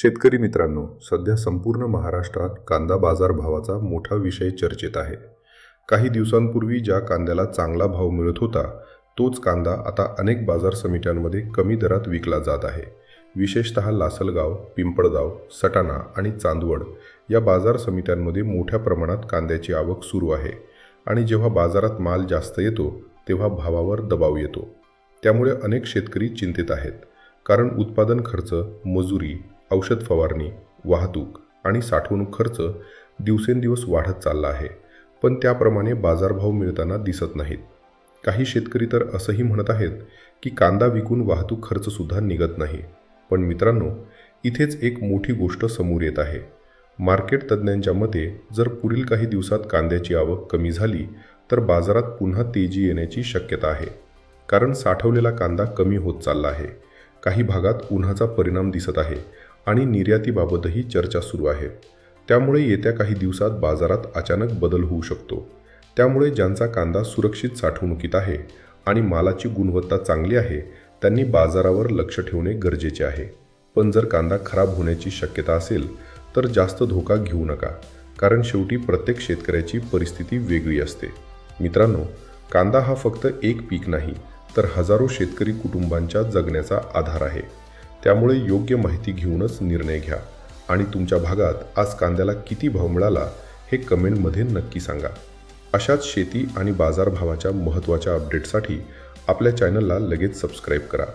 शेतकरी मित्रांनो, सध्या संपूर्ण महाराष्ट्रात कांदा बाजारभावाचा मोठा विषय चर्चेत आहे. काही दिवसांपूर्वी ज्या कांद्याला चांगला भाव मिळत होता, तोच कांदा आता अनेक बाजार समित्यांमध्ये कमी दरात विकला जात आहे. विशेषतः लासलगाव, पिंपळगाव, सटाणा आणि चांदवड या बाजार समित्यांमध्ये मोठ्या प्रमाणात कांद्याची आवक सुरू आहे आणि जेव्हा बाजारात माल जास्त येतो, तेव्हा भावावर दबाव येतो. त्यामुळे अनेक शेतकरी चिंतित आहेत, कारण उत्पादन खर्च, मजुरी, औषध फवारणी, वाहतूक आणि साठवणूक खर्च दिवसेंदिवस वाढत चालला आहे, पण त्याप्रमाणे बाजारभाव मिळताना दिसत नाहीत. काही शेतकरी तर असंही म्हणत आहेत की कांदा विकून वाहतूक खर्चसुद्धा निघत नाही. पण मित्रांनो, इथेच एक मोठी गोष्ट समोर येत आहे. मार्केट तज्ज्ञांच्या मते जर पुढील काही दिवसात कांद्याची आवक कमी झाली तर बाजारात पुन्हा तेजी येण्याची शक्यता आहे, कारण साठवलेला कांदा कमी होत चालला आहे. काही भागात उन्हाचा परिणाम दिसत आहे आणि निर्यातीबाबतही चर्चा सुरू आहे. त्यामुळे येत्या काही दिवसात बाजारात अचानक बदल होऊ शकतो. त्यामुळे ज्यांचा कांदा सुरक्षित साठवणुकीत आहे आणि मालाची गुणवत्ता चांगली आहे, त्यांनी बाजारावर लक्ष ठेवणे गरजेचे आहे. पण जर कांदा खराब होण्याची शक्यता असेल तर जास्त धोका घेऊ नका, कारण शेवटी प्रत्येक शेतकऱ्याची परिस्थिती वेगळी असते. मित्रांनो, कांदा हा फक्त एक पीक नाही, तर हजारो शेतकरी कुटुंबांच्या जगण्याचा आधार आहे. त्यामुळे योग्य माहिती घेऊनच निर्णय घ्या आणि तुमच्या भागात आज कांद्याला किती भाव मिळाला हे कमेंटमध्ये नक्की सांगा. अशाच शेती आणि बाजारभावाच्या महत्त्वाच्या अपडेटसाठी आपल्या चॅनलला लगेच सबस्क्राईब करा.